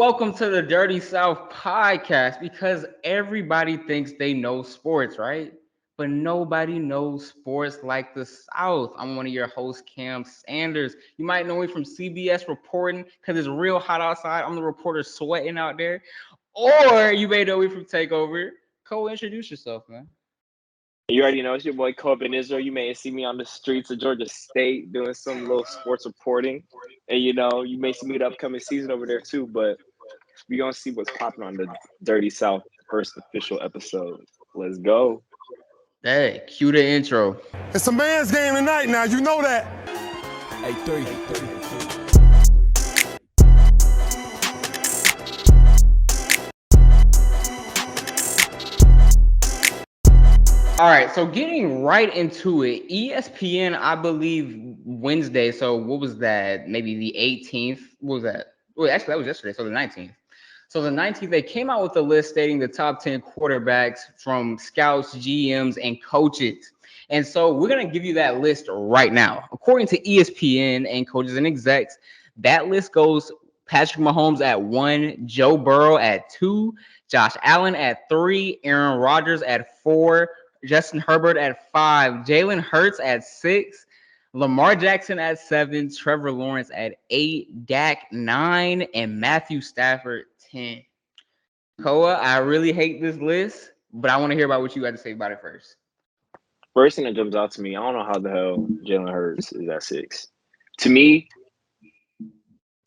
Welcome to the Dirty South podcast because everybody thinks they know sports, right? But nobody knows sports like the South. I'm one of your hosts, Cam Sanders. You might know me from CBS reporting because it's real hot outside. I'm the reporter sweating out there. Or you may know me from Takeover. Introduce yourself, man. You already know it's your boy Kobe in Israel. You may see me on the streets of Georgia State doing some little sports reporting. And you may see me the upcoming season over there too, but we're gonna see what's popping on the Dirty South first official episode. Let's go. Hey, cue the intro. It's a man's game tonight now, you know that. Hey, three. All right, so getting right into it, ESPN, I believe Wednesday. So what was that? Maybe the 18th. What was that? Well, actually, that was yesterday. So the 19th. So the 19th, they came out with a list stating the top 10 quarterbacks from scouts, GMs, and coaches. And so we're going to give you that list right now. According to ESPN and coaches and execs, that list goes Patrick Mahomes at 1, Joe Burrow at 2, Josh Allen at 3, Aaron Rodgers at 4, Justin Herbert at 5, Jalen Hurts at 6, Lamar Jackson at 7, Trevor Lawrence at 8, Dak 9, and Matthew Stafford 10. Koa, I really hate this list, but I want to hear about what you had to say about it first. First thing that jumps out to me, I don't know how the hell Jalen Hurts is at 6. To me,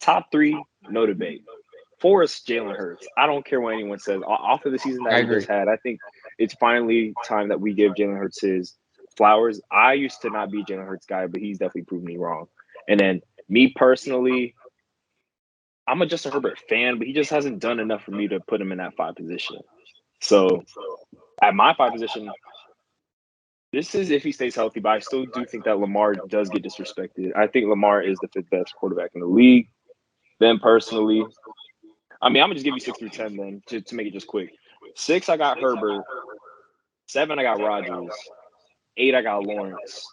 top 3, no debate. 4 is Jalen Hurts. I don't care what anyone says. Off of the season that he just had, I think it's finally time that we give Jalen Hurts his flowers. I used to not be a Jalen Hurts guy, but he's definitely proved me wrong. And then me personally, I'm a Justin Herbert fan, but he just hasn't done enough for me to put him in that 5 position. So at my 5 position, this is if he stays healthy, but I still do think that Lamar does get disrespected. I think Lamar is the 5th best quarterback in the league. Then personally, I'm going to just give you 6 through 10 then to make it just quick. 6, I got Herbert. 7, I got Rodgers. 8, I got Lawrence.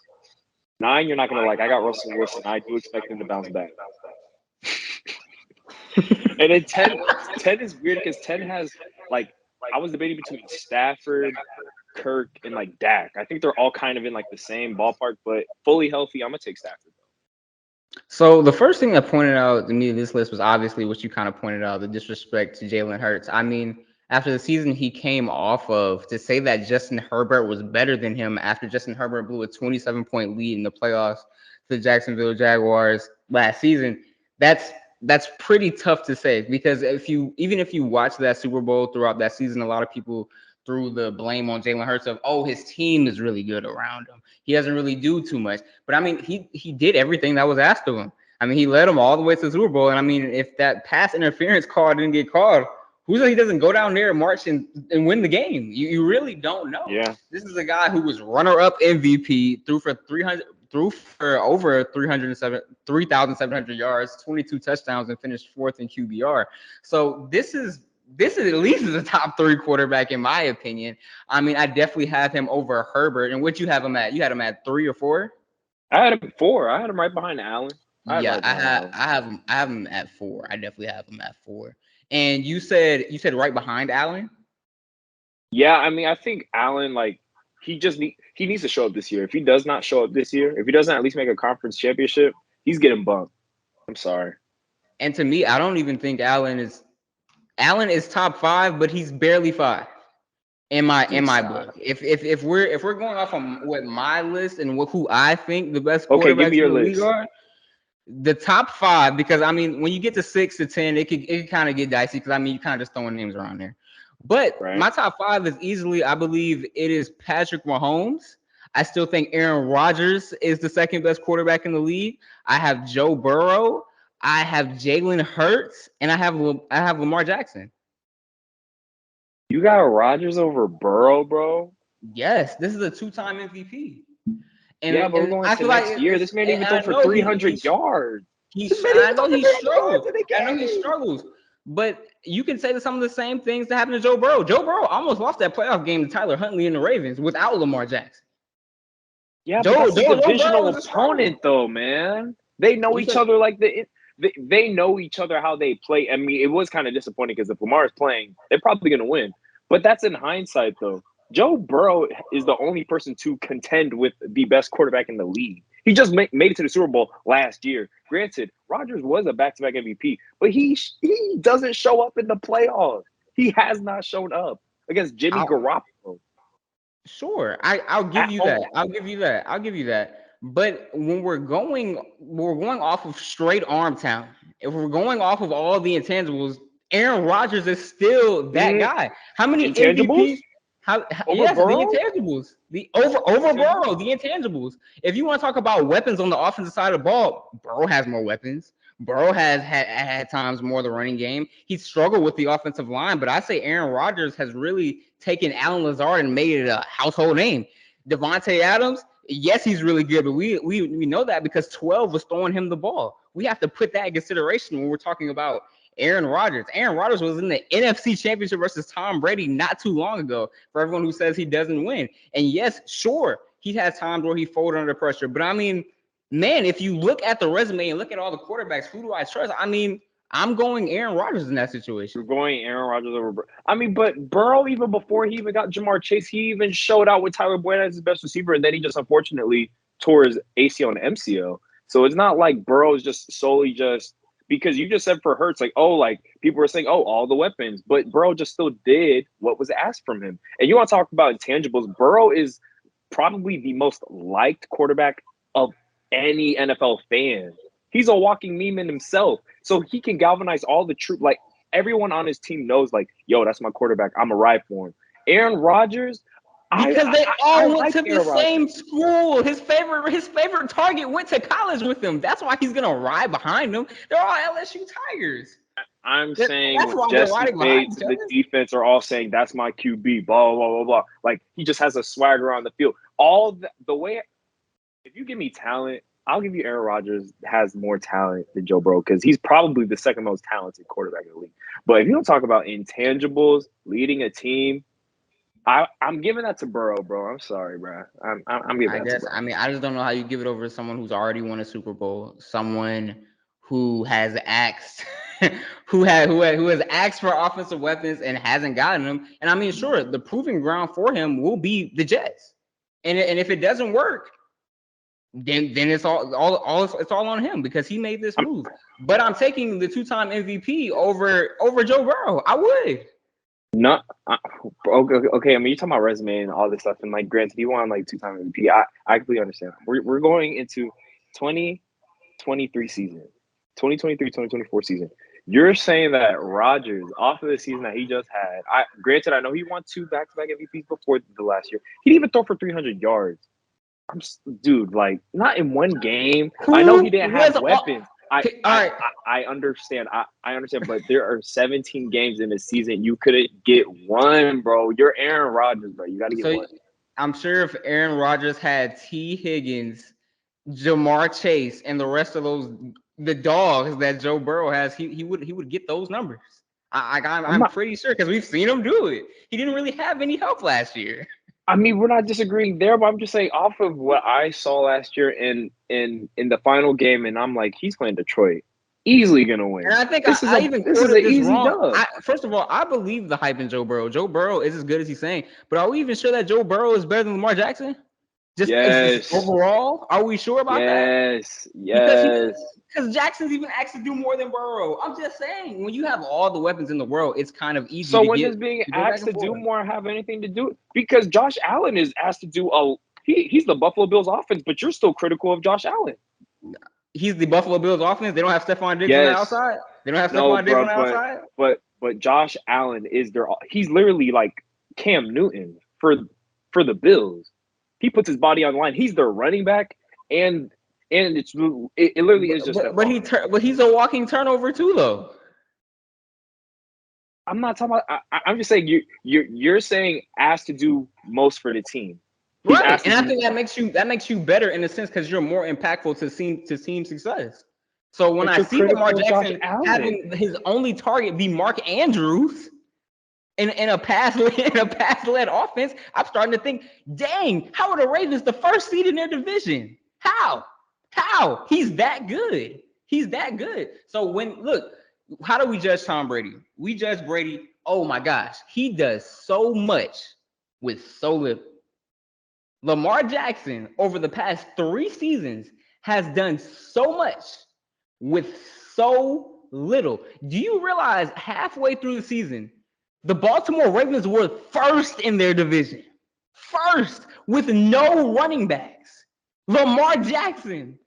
9, you're not going to like. I got Russell Wilson. I do expect him to bounce back. And then 10 is weird because 10 has, I was debating between Stafford, Kirk, and, Dak. I think they're all kind of in, the same ballpark, but fully healthy, I'm going to take Stafford. So the first thing that pointed out to me this list was obviously what you kind of pointed out, the disrespect to Jalen Hurts. I mean, after the season he came off of, to say that Justin Herbert was better than him after Justin Herbert blew a 27-point lead in the playoffs to the Jacksonville Jaguars last season, that's pretty tough to say, because even if you watch that Super Bowl throughout that season, a lot of people threw the blame on Jalen Hurts of, his team is really good around him. He doesn't really do too much. But, I mean, he did everything that was asked of him. I mean, he led them all the way to the Super Bowl. And, I mean, if that pass interference call didn't get called, who said he doesn't go down there and march and win the game? You really don't know. Yeah. This is a guy who was runner-up MVP, threw for over 3,700 yards, 22 touchdowns, and finished 4th in QBR. So this is at least a top 3 quarterback in my opinion. I mean, I definitely have him over Herbert. And what you have him at? You had him at 3 or 4? I had him at 4. I had him right behind Allen. I have him at 4. I definitely have him at 4. And you said right behind Allen? Yeah, I mean, I think Allen, he needs to show up this year. If he does not show up this year, if he doesn't at least make a conference championship, he's getting bumped. I'm sorry. And to me, I don't even think Allen is top 5, but he's barely 5 in my book. If we're going off on what my list and who I think the best quarterbacks in the league are, the top 5, because I mean, when you get to 6 to 10, it could kind of get dicey, because I mean, you kind of just throwing names around there. But my top 5 is easily, I believe it is Patrick Mahomes. I still think Aaron Rodgers is the 2nd best quarterback in the league. I have Joe Burrow. I have Jalen Hurts, and I have Lamar Jackson. You got Rodgers over Burrow, bro? Yes, this is a 2-time MVP. And but we're going to next year. This man even throw for 300 yards. I know he struggles. But you can say some of the same things that happened to Joe Burrow. Joe Burrow almost lost that playoff game to Tyler Huntley and the Ravens without Lamar Jackson. Yeah, but that's a divisional opponent, though, man. They know each other like the they know each other, how they play. I mean, it was kind of disappointing because if Lamar is playing, they're probably going to win. But that's in hindsight, though. Joe Burrow is the only person to contend with the best quarterback in the league. He just made it to the Super Bowl last year. Granted, Rodgers was a back-to-back MVP, but he doesn't show up in the playoffs. He has not shown up against Jimmy Garoppolo. Sure, I'll give you that. I'll give you that. I'll give you that. But when we're going off of straight arm talent. If we're going off of all the intangibles, Aaron Rodgers is still that guy. How many Intangibles? MVPs? Over Burrow? The intangibles. The over Burrow, the intangibles. If you want to talk about weapons on the offensive side of the ball, Burrow has more weapons. Burrow has had times more of the running game. He struggled with the offensive line, but I say Aaron Rodgers has really taken Allen Lazard and made it a household name. Devontae Adams, yes, he's really good, but we know that because 12 was throwing him the ball. We have to put that in consideration when we're talking about Aaron Rodgers. Aaron Rodgers was in the NFC Championship versus Tom Brady not too long ago, for everyone who says he doesn't win. And yes, sure, he has times where he folded under pressure. But I mean, man, if you look at the resume and look at all the quarterbacks, who do I trust? I mean, I'm going Aaron Rodgers in that situation. You're going Aaron Rodgers over Burrow. I mean, but Burrow, even before he even got Jamar Chase, he even showed out with Tyler Boyd as his best receiver, and then he just unfortunately tore his ACL and MCL. So it's not like Burrow is just solely just because you just said for Hurts, like, oh, like people were saying, oh, all the weapons, but Burrow just still did what was asked from him. And you want to talk about intangibles? Burrow is probably the most liked quarterback of any NFL fan. He's a walking meme in himself. So he can galvanize all the troop. Like everyone on his team knows, like, yo, that's my quarterback. I'm a ride for him. Aaron Rodgers, because they all went to the same Rodgers. school. His favorite target went to college with him. That's why he's gonna ride behind them. They're all LSU Tigers. I'm saying Jesse Bates, the defense are all saying that's my QB. Blah blah blah blah. Like he just has a swagger on the field. All the way. If you give me talent, I'll give you Aaron Rodgers has more talent than Joe Burrow because he's probably the second most talented quarterback in the league. But if you don't talk about intangibles, leading a team, I'm giving that to Burrow, bro. I'm sorry, bro. I'm giving that to Burrow. I mean, I just don't know how you give it over to someone who's already won a Super Bowl, someone who has asked, who has asked for offensive weapons and hasn't gotten them. And I mean, sure, the proving ground for him will be the Jets. And if it doesn't work, then it's all on him because he made this move. But I'm taking the two-time MVP over Joe Burrow. I would. No, okay. I mean, you're talking about resume and all this stuff, and like, granted, he won like two-time MVP. I completely understand. We're going into 2023 season, 2023-2024 season. You're saying that Rodgers, off of the season that he just had, granted, I know he won 2 back-to-back MVPs before the last year. He didn't even throw for 300 yards. Dude, like, not in one game. I know he didn't have weapons. I understand. I understand, but there are 17 games in a season. You couldn't get one, bro. You're Aaron Rodgers, bro. You got to get one. I'm sure if Aaron Rodgers had T. Higgins, Jamar Chase, and the rest of the dogs that Joe Burrow has, he would get those numbers. I'm pretty sure because we've seen him do it. He didn't really have any help last year. I mean, we're not disagreeing there, but I'm just saying off of what I saw last year in the final game, and I'm like, he's playing Detroit, easily gonna win. And I think this is an easy dub. First of all, I believe the hype in Joe Burrow. Joe Burrow is as good as he's saying, but are we even sure that Joe Burrow is better than Lamar Jackson? Just overall, are we sure about that? Yes. Because Jackson's even asked to do more than Burrow. I'm just saying, when you have all the weapons in the world, it's kind of easy. So when does being asked to do more have anything to do? Because Josh Allen is asked to do he's the Buffalo Bills offense, but you're still critical of Josh Allen. He's the Buffalo Bills offense. They don't have Stephon Diggs on the outside. They don't have Stephon Diggs on the outside. But Josh Allen he's literally like Cam Newton for the Bills. He puts his body on the line. He's their running back, and it literally is just. But he's a walking turnover too, though. I'm not talking about. I'm just saying you're saying asked to do most for the team, right? And I think that makes you better in a sense because you're more impactful to team success. So when I see Lamar Jackson having his only target be Mark Andrews. In a pass-led offense, I'm starting to think, dang, how are the Ravens the first seed in their division? How? He's that good. He's that good. So how do we judge Tom Brady? We judge Brady. Oh my gosh, he does so much with so little. Lamar Jackson over the past 3 seasons has done so much with so little. Do you realize halfway through the season, the Baltimore Ravens were first in their division? First with no running backs. Lamar Jackson.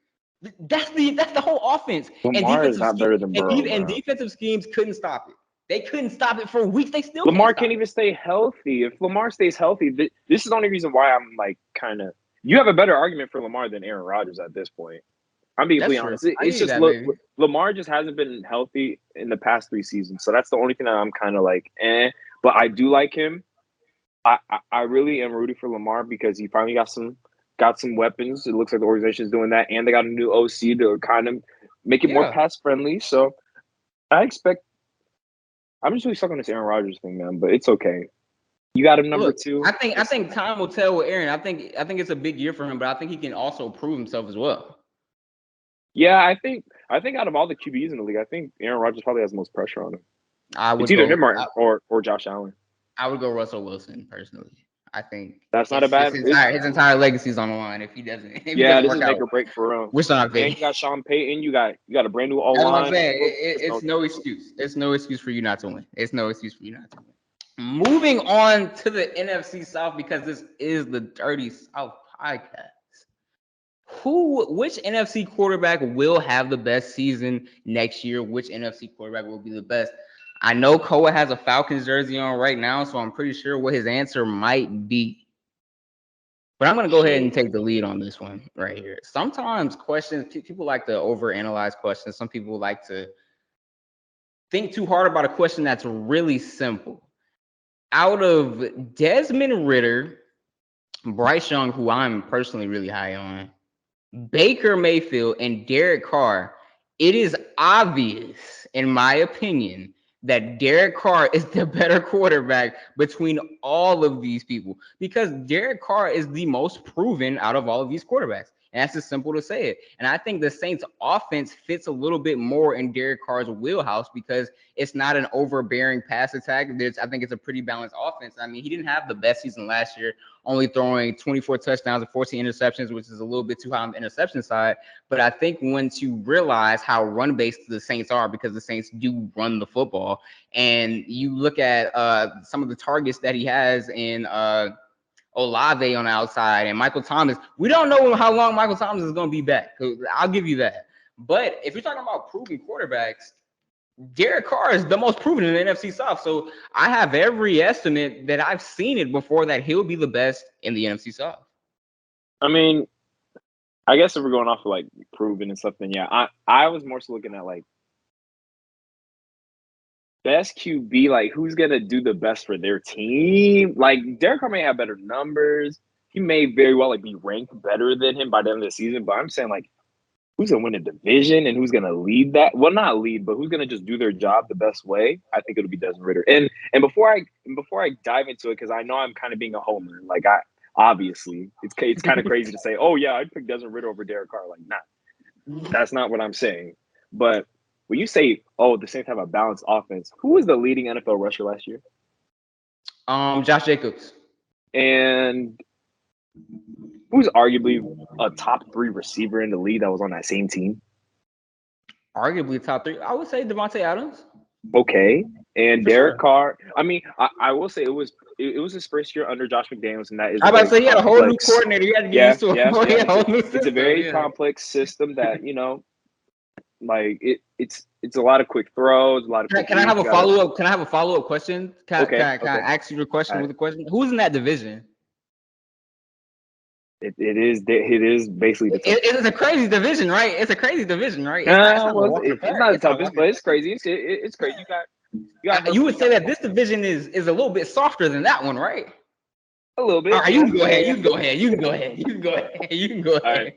That's the whole offense. Lamar is not better than Burrow, and defensive schemes couldn't stop it. They couldn't stop it for weeks. They still Lamar can't even stay healthy. If Lamar stays healthy, this is the only reason why I'm like kind of. You have a better argument for Lamar than Aaron Rodgers at this point. I'm being completely honest. It's just Lamar just hasn't been healthy in the past 3 seasons, so that's the only thing that I'm kind of like, eh. But I do like him. I really am rooting for Lamar because he finally got some weapons. It looks like the organization is doing that, and they got a new OC to kind of make it more pass friendly. So I expect. I'm just really stuck on this Aaron Rodgers thing, man. But it's okay. You got him number 2. I think time will tell with Aaron. I think it's a big year for him, but I think he can also prove himself as well. Yeah, I think out of all the QBs in the league, I think Aaron Rodgers probably has the most pressure on him. It's either him or Josh Allen. I would go Russell Wilson personally. I think that's not a bad. His entire legacy's on the line if he doesn't. This is make or break for real. Which not you got Sean Payton. You got a brand new O line. That's what I'm saying. It's no excuse. It's no excuse for you not to win. It's no excuse for you not to win. Moving on to the NFC South because this is the Dirty South podcast. Which NFC quarterback will have the best season next year? Which NFC quarterback will be the best? I know Koa has a Falcons jersey on right now, so I'm pretty sure what his answer might be. But I'm going to go ahead and take the lead on this one right here. Sometimes people like to overanalyze questions. Some people like to think too hard about a question that's really simple. Out of Desmond Ridder, Bryce Young, who I'm personally really high on, Baker Mayfield, and Derek Carr, it is obvious, in my opinion, that Derek Carr is the better quarterback between all of these people because Derek Carr is the most proven out of all of these quarterbacks. And that's just simple to say it. And I think the Saints offense fits a little bit more in Derek Carr's wheelhouse because it's not an overbearing pass attack. I think it's a pretty balanced offense. I mean, he didn't have the best season last year, only throwing 24 touchdowns and 14 interceptions, which is a little bit too high on the interception side. But I think once you realize how run-based the Saints are, because the Saints do run the football, and you look at some of the targets that he has in Olave on the outside and Michael Thomas. We don't know how long Michael Thomas is going to be back. I'll give you that. But if you're talking about proven quarterbacks, Derek Carr is the most proven in the NFC South. So I have every estimate that I've seen it before that he'll be the best in the NFC South. I mean, I guess if we're going off of like proven and stuff, then yeah, I was more so looking at like best QB, like who's gonna do the best for their team. Like Derek Carr may have better numbers. He may very well like be ranked better than him by the end of the season. But I'm saying like who's gonna win a division and who's gonna lead that? Well, not lead, but who's gonna just do their job the best way? I think it'll be Desmond Ridder. And before I dive into it, because I know I'm kind of being a homer. Like obviously it's kind of crazy to say, oh yeah, I'd pick Desmond Ridder over Derek Carr. Like, nah, that's not what I'm saying. But when you say, oh, the Saints have a balanced offense, who was the leading NFL rusher last year? Josh Jacobs. And who's arguably a top 3 receiver in the league that was on that same team? Arguably top 3. I would say Devontae Adams. Okay. And Derek Carr. I mean, I will say it was his first year under Josh McDaniels, and that is. I was about to say, he had a whole new coordinator. You had to get used to a whole new system. It's a very complex system that, like it's a lot of quick throws, a lot of. Can I have a follow-up? Can I have a follow-up question? Can I ask you a question with a question? Who's in that division? It is basically the toughest. It's a crazy division, right? It's a crazy division, right? It's not the toughest, but it's crazy. It's crazy. You would say that this division is a little bit softer than that one, right? A little bit. All right, you can go ahead. All right.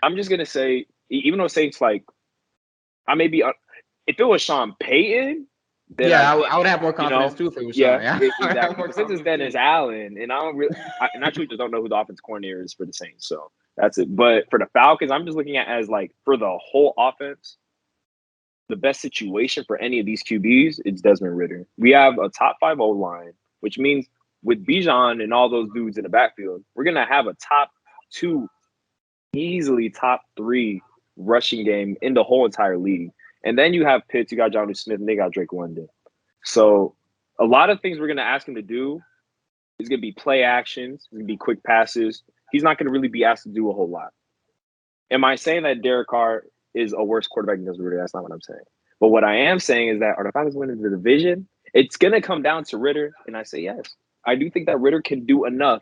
I'm just gonna say, even though Saints like, I may be. If it was Sean Payton, then I would have more confidence too if it was Sean. Yeah, exactly. Since it's Dennis Allen, and I truly just don't know who the offensive coordinator is for the Saints. So That's it. But for the Falcons, I'm just looking at as like for the whole offense, the best situation for any of these QBs is Desmond Ridder. We have a top 5 O line, which means with Bijan and all those dudes in the backfield, we're gonna have a top 2, easily top 3 rushing game in the whole entire league. And then you have Pitts, you got Jonnu Smith, and they got Drake London. So a lot of things we're gonna ask him to do is gonna be play actions, it's gonna be quick passes. He's not gonna really be asked to do a whole lot. Am I saying that Derek Carr is a worse quarterback than Desmond Ridder? That's not what I'm saying. But what I am saying is that are the Falcons winning the division? It's going to come down to Ridder, and I say yes. I do think that Ridder can do enough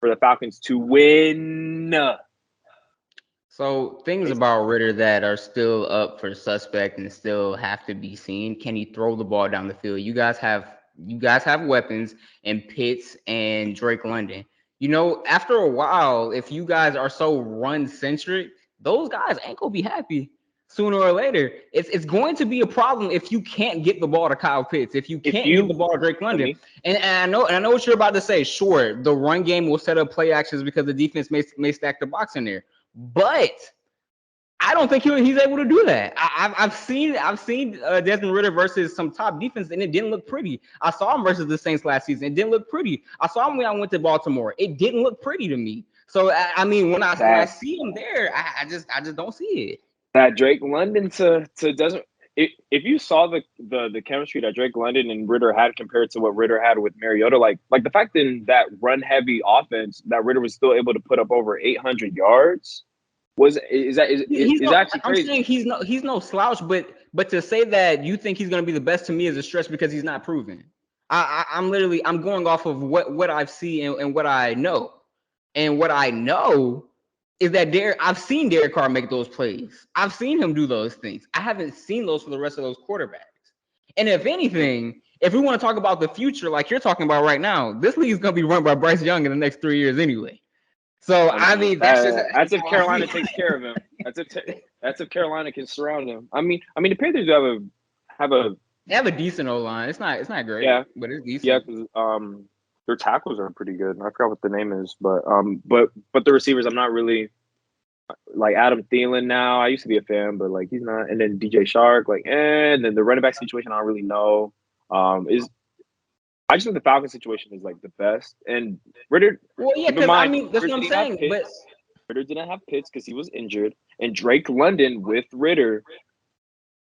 for the Falcons to win. So things about Ridder that are still up for suspect and still have to be seen. Can he throw the ball down the field? You guys have weapons in Pitts and Drake London. You know, after a while, if you guys are so run centric, those guys ain't gonna be happy sooner or later. It's going to be a problem if you can't get the ball to Kyle Pitts, if you can't get the ball to Drake London. And I know what you're about to say. Sure, the run game will set up play actions because the defense may stack the box in there, but I don't think he's able to do that. I've seen Desmond Ridder versus some top defense, and it didn't look pretty. I saw him versus the Saints last season. It didn't look pretty. I saw him when I went to Baltimore. It didn't look pretty to me. So I mean, when I see him there, I just don't see it. That Drake London to Desmond. If you saw the chemistry that Drake London and Ridder had compared to what Ridder had with Mariota, like the fact that in that run heavy offense that Ridder was still able to put up over 800 yards. Is actually crazy. I'm saying he's no slouch, but to say that you think he's going to be the best to me is a stretch because he's not proven. I'm going off of what I've seen and what I know, and what I know is that I've seen Derek Carr make those plays. I've seen him do those things. I haven't seen those for the rest of those quarterbacks. And if anything, if we want to talk about the future, like you're talking about right now, this league is going to be run by Bryce Young in the next 3 years anyway. So I mean, that's if Carolina takes care of him. That's if Carolina can surround him. I mean, the Panthers do have a decent O line. It's not great, yeah, but it's decent. Yeah, because their tackles are pretty good. I forgot what the name is, but the receivers, I'm not really like Adam Thielen now. I used to be a fan, but like he's not. And then DJ Shark, and then the running back situation, I don't really know. I just think the Falcons situation is like the best. And Ridder, well, yeah, because I mean that's what I'm saying. But Ridder didn't have Pitts because he was injured, and Drake London with Ridder.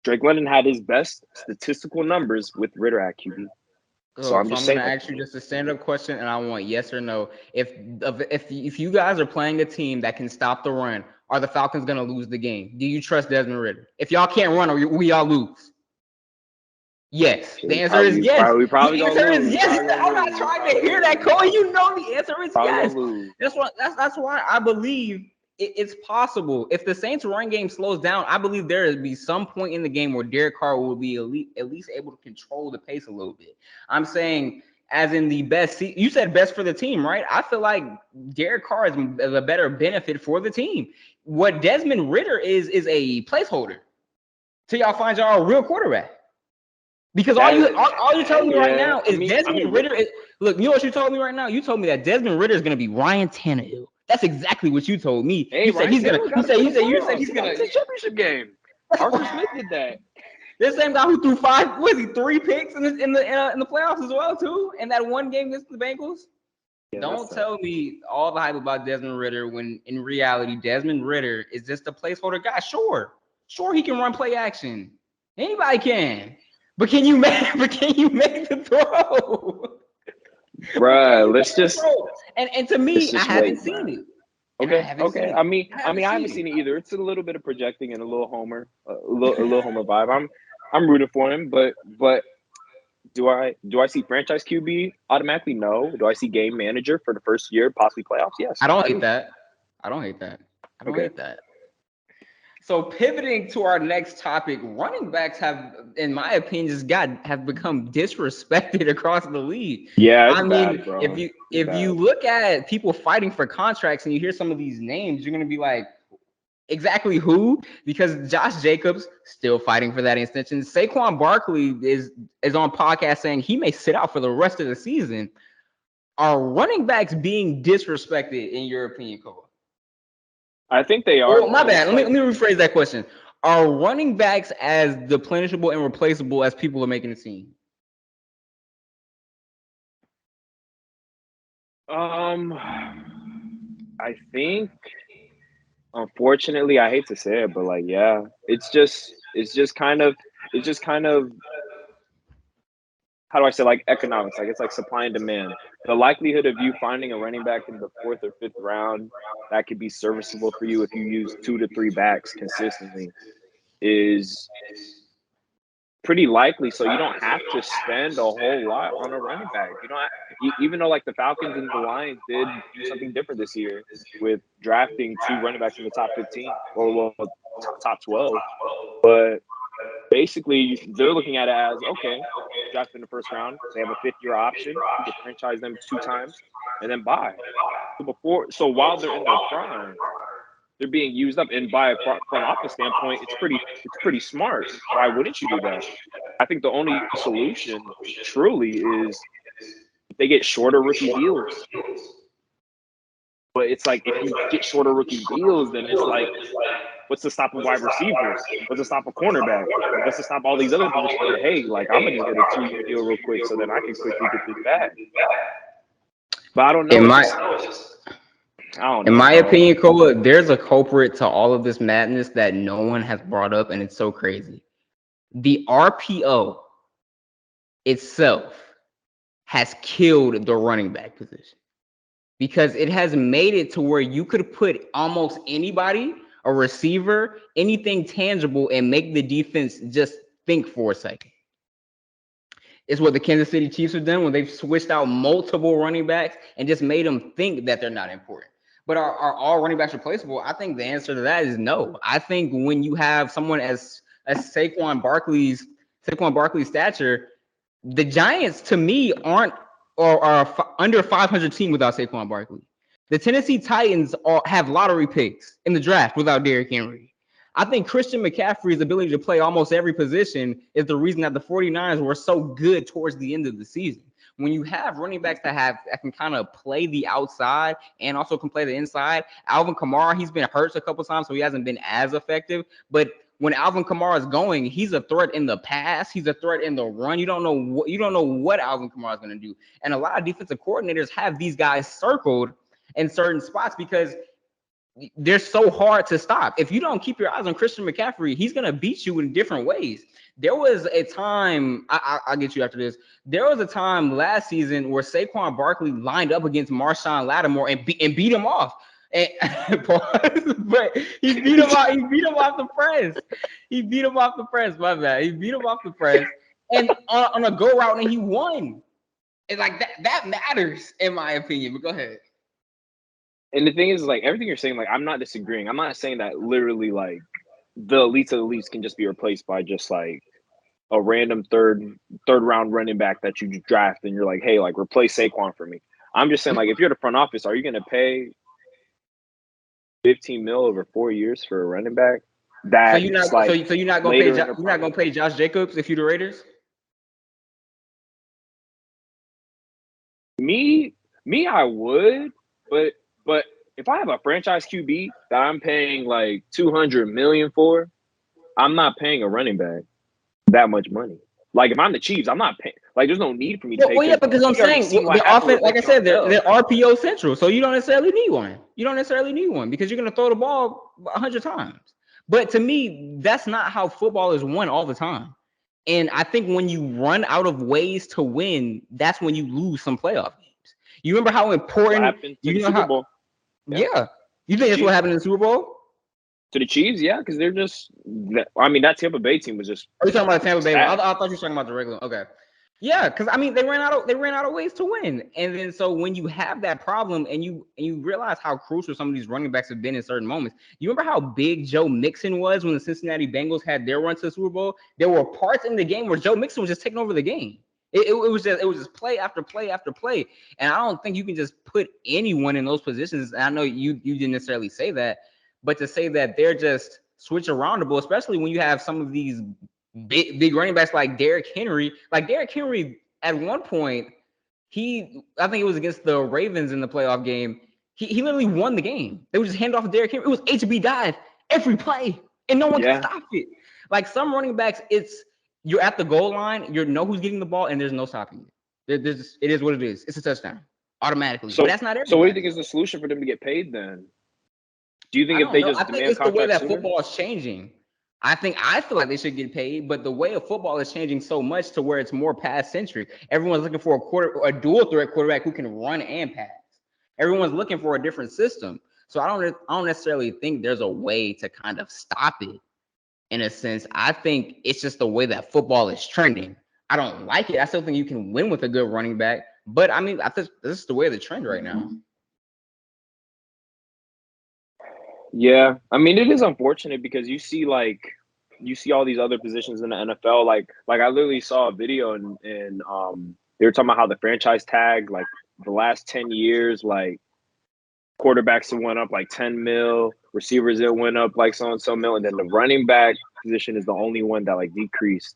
Drake London had his best statistical numbers with Ridder at QB. So I'm just saying. I'm gonna ask you just a stand-up question, and I want yes or no. If you guys are playing a team that can stop the run, are the Falcons gonna lose the game? Do you trust Desmond Ridder? If y'all can't run, we all lose. Yes. The answer is yes. We probably the answer is yes. I'm not trying to hear that, Cole. You know the answer is yes. That's why I believe it's possible. If the Saints' run game slows down, I believe there will be some point in the game where Derek Carr will be at least able to control the pace a little bit. I'm saying as in the best. You said best for the team, right? I feel like Derek Carr is a better benefit for the team. What Desmond Ridder is a placeholder till y'all find y'all a real quarterback. Because all you're telling me right now is Desmond Ridder. Look, you know what you told me right now? You told me that Desmond Ridder is going to be Ryan Tannehill. That's exactly what you told me. Hey, you said he's going to. You said he's going to championship game. Arthur Smith did that. This same guy who threw 3 picks in the playoffs as well too, in that one game against the Bengals. Yeah, don't tell me all the hype about Desmond Ridder when in reality Desmond Ridder is just a placeholder guy. Sure, he can run play action. Anybody can. But can you make the throw? Bruh, let's just and to me, I haven't seen it. Okay. I haven't seen it either. It's a little bit of projecting and a little homer vibe. I'm rooting for him, but do I see franchise QB automatically? No. Do I see game manager for the first year, possibly playoffs? Yes. I don't hate that. I don't hate that. So pivoting to our next topic, running backs have, in my opinion, have become disrespected across the league. Yeah, I mean, bad, if you look at people fighting for contracts and you hear some of these names, you're gonna be like, exactly who? Because Josh Jacobs still fighting for that extension. Saquon Barkley is on podcast saying he may sit out for the rest of the season. Are running backs being disrespected in your opinion, Cole? I think they are. Oh, my bad. Let me rephrase that question. Are running backs as deplenishable and replaceable as people are making it seem? I think, unfortunately, I hate to say it, but like, yeah, it's just kind of how do I say, like, economics? Like, it's like supply and demand. The likelihood of you finding a running back in the 4th or 5th round that could be serviceable for you if you use 2 to 3 backs consistently is pretty likely. So you don't have to spend a whole lot on a running back. You don't even though like the Falcons and the Lions did do something different this year with drafting 2 running backs in the top 15 or well, top 12, but basically they're looking at it as, okay, draft in the 1st round, they have a 5th-year option, you can franchise them 2 times and then buy. So while they're in their prime, they're being used up, and by a front office standpoint, it's pretty smart. Why wouldn't you do that? I think the only solution truly is if they get shorter rookie deals. But it's like, if you get shorter rookie deals, then it's like, what's to stop a wide receiver? What's to stop a cornerback? What's to stop all these other positions? But hey, like, I'm gonna just get a 2-year deal real quick so then I can quickly get this back. But I don't know. I don't know. In my opinion, Koa, there's a culprit to all of this madness that no one has brought up, and it's so crazy. The RPO itself has killed the running back position because it has made it to where you could put almost anybody, a receiver, anything tangible, and make the defense just think for a second. It's what the Kansas City Chiefs have done when they've switched out multiple running backs and just made them think that they're not important. But are all running backs replaceable? I think the answer to that is no. I think when you have someone as Saquon Barkley's stature, the Giants, to me, aren't or are under 500 team without Saquon Barkley. The Tennessee Titans have lottery picks in the draft without Derrick Henry. I think Christian McCaffrey's ability to play almost every position is the reason that the 49ers were so good towards the end of the season. When you have running backs that can kind of play the outside and also can play the inside, Alvin Kamara, he's been hurt a couple times, so he hasn't been as effective. But when Alvin Kamara is going, he's a threat in the pass. He's a threat in the run. You don't know what Alvin Kamara is going to do. And a lot of defensive coordinators have these guys circled in certain spots because they're so hard to stop. If you don't keep your eyes on Christian McCaffrey, he's going to beat you in different ways. There was a time, I'll get you after this. There was a time last season where Saquon Barkley lined up against Marshawn Lattimore and beat him off. And, but he beat him off. He beat him off the press. He beat him off the press. My bad. He beat him off the press, and on a go route, and he won. And like that matters in my opinion. But go ahead. And the thing is, like, everything you're saying, like, I'm not disagreeing. I'm not saying that literally, like, the elites of the elites can just be replaced by just like a random third round running back that you draft and you're like, hey, like, replace Saquon for me. I'm just saying, like, if you're the front office, are you going to pay $15 million over 4 years for a running back? So you're not going to pay Josh Jacobs if you're the Raiders? Me, I would, but if I have a franchise QB that I'm paying like $200 million for, I'm not paying a running back that much money. Like, if I'm the Chiefs, I'm not paying. Like, there's no need for me to pay. Well, yeah, because I'm saying the offense, like I said, they're RPO central, so you don't necessarily need one. You don't necessarily need one because you're going to throw the ball 100 times. But to me, that's not how football is won all the time. And I think when you run out of ways to win, that's when you lose some playoff games. You remember how important what happened to the Super Bowl? Yeah. You think that's what happened in the Super Bowl? To the Chiefs, yeah, because they're just. I mean, that Tampa Bay team was just. Are you talking about the Tampa Bay? I thought you were talking about the regular. Okay. Yeah, because I mean they ran out of ways to win, and then so when you have that problem and you realize how crucial some of these running backs have been in certain moments. You remember how big Joe Mixon was when the Cincinnati Bengals had their run to the Super Bowl? There were parts in the game where Joe Mixon was just taking over the game. It was just play after play after play, and I don't think you can just put anyone in those positions. And I know you didn't necessarily say that, but to say that they're just switch aroundable, especially when you have some of these big running backs like Derrick Henry. Like Derrick Henry, at one point, I think it was against the Ravens in the playoff game. He literally won the game. They would just hand off to Derrick Henry. It was HB dive every play, and no one can stop it. Like some running backs, you're at the goal line, you know who's getting the ball, and there's no stopping it. It is what it is. It's a touchdown automatically. So but that's not everybody. So what do you think is the solution for them to get paid then? Do you think if they just I think demand it's the way that sooner? football is changing. I feel like they should get paid, but the way of football is changing so much to where it's more pass centric. Everyone's looking for a dual threat quarterback who can run and pass. Everyone's looking for a different system. So I don't necessarily think there's a way to kind of stop it. In a sense, I think it's just the way that football is trending. I don't like it. I still think you can win with a good running back, but I mean, I think this is the way of the trend right now. Yeah, I mean, it is unfortunate because you see all these other positions in the NFL. Like I literally saw a video and they were talking about how the franchise tag, like the last 10 years, like quarterbacks have went up like 10 mil, receivers that went up like so and so mil, and then the running back position is the only one that like decreased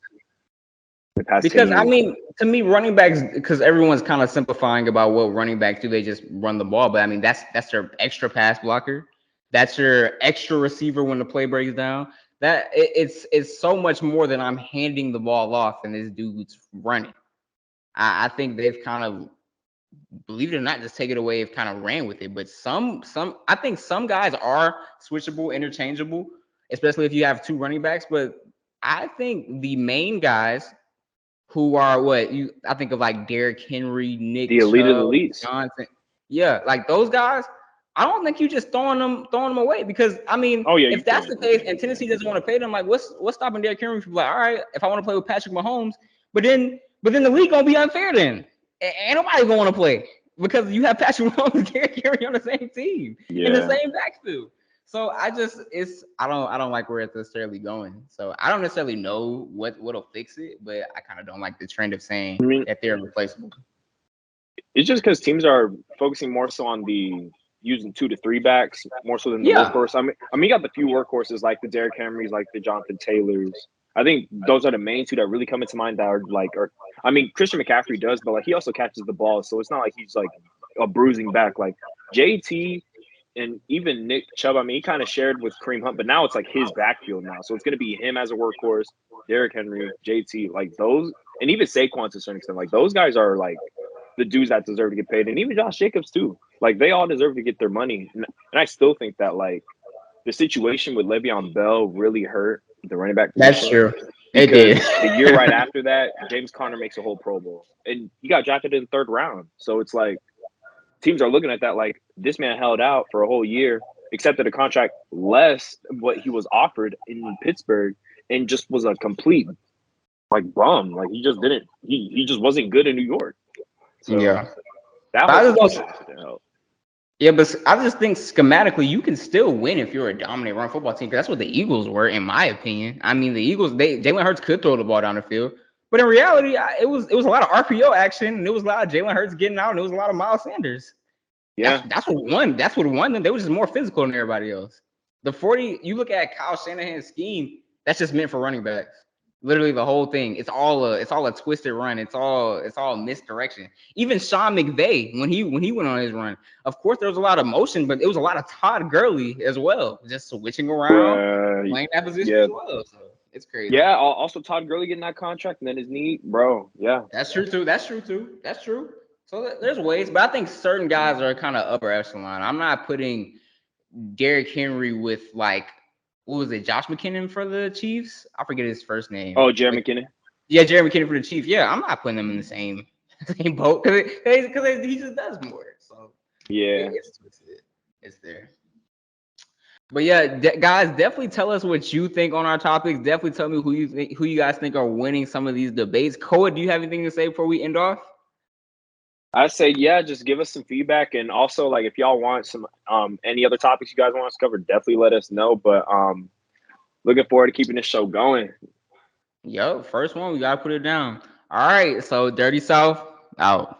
the past 10 Because years. I mean, to me, running backs, because everyone's kind of simplifying about what running backs do. They just run the ball, but I mean that's their extra pass blocker. That's your extra receiver when the play breaks down. It's so much more than I'm handing the ball off and this dude's running. I think they've kind of, believe it or not, just take it away. Have kind of ran with it. But I think some guys are switchable, interchangeable, especially if you have two running backs. But I think the main guys who are I think of like Derrick Henry, Nick The elite Chubb, of the elites. Johnson. Yeah, like those guys. I don't think you just throwing them away because I mean, if that's the case and Tennessee doesn't want to pay them, like what's stopping Derrick Henry from like, all right, if I want to play with Patrick Mahomes, but then the league gonna be unfair then. Ain't nobody gonna want to play because you have Patrick Mahomes and Derrick Henry on the same team in the same backfield. So I don't like where it's necessarily going. So I don't necessarily know what'll fix it, but I kind of don't like the trend of saying that they're replaceable. It's just because teams are focusing more so on the using 2 to 3 backs more so than the workhorse. I mean, you got the few workhorses like the Derrick Henrys, like the Jonathan Taylors. I think those are the main two that really come into mind that are like, I mean, Christian McCaffrey does, but like he also catches the ball, so it's not like he's like a bruising back. Like JT and even Nick Chubb, I mean, he kind of shared with Kareem Hunt, but now it's like his backfield now, so it's going to be him as a workhorse, Derrick Henry, JT, like those, and even Saquon to a certain extent. Like those guys are like the dudes that deserve to get paid, and even Josh Jacobs too. Like they all deserve to get their money, and I still think that like the situation with Le'Veon Bell really hurt the running back position. That's true. It did. The year right after that, James Conner makes a whole Pro Bowl, and he got drafted in the 3rd round. So it's like teams are looking at that like this man held out for a whole year, accepted a contract less than what he was offered in Pittsburgh, and just was a complete like bum. Like he just didn't. He just wasn't good in New York. So that didn't help. Yeah, but I just think schematically you can still win if you're a dominant run football team. Because that's what the Eagles were, in my opinion. I mean, the Eagles, Jalen Hurts could throw the ball down the field, but in reality, it was a lot of RPO action, and it was a lot of Jalen Hurts getting out, and it was a lot of Miles Sanders. Yeah, that's what won. That's what won them. They were just more physical than everybody else. The 40, you look at Kyle Shanahan's scheme, that's just meant for running backs. Literally the whole thing. It's all a twisted run. It's all misdirection. Even Sean McVay, when he went on his run, of course there was a lot of motion, but it was a lot of Todd Gurley as well, just switching around, playing that position as well. So it's crazy. Yeah, also Todd Gurley getting that contract and then his knee, bro. Yeah, that's true too. That's true. So there's ways, but I think certain guys are kind of upper echelon. I'm not putting Derrick Henry with like, what was it, Josh McKinnon for the Chiefs? I forget his first name. Oh, Jerry McKinnon. Yeah, Jerry McKinnon for the Chiefs. Yeah, I'm not putting them in the same boat because he just does more. So yeah, it's there. But yeah, guys, definitely tell us what you think on our topics. Definitely tell me who you guys think are winning some of these debates. Koa, do you have anything to say before we end off? I say, yeah, just give us some feedback. And also, like, if y'all want some any other topics you guys want us to cover, definitely let us know. But looking forward to keeping this show going. Yo, first one, we got to put it down. All right, so Dirty South, out.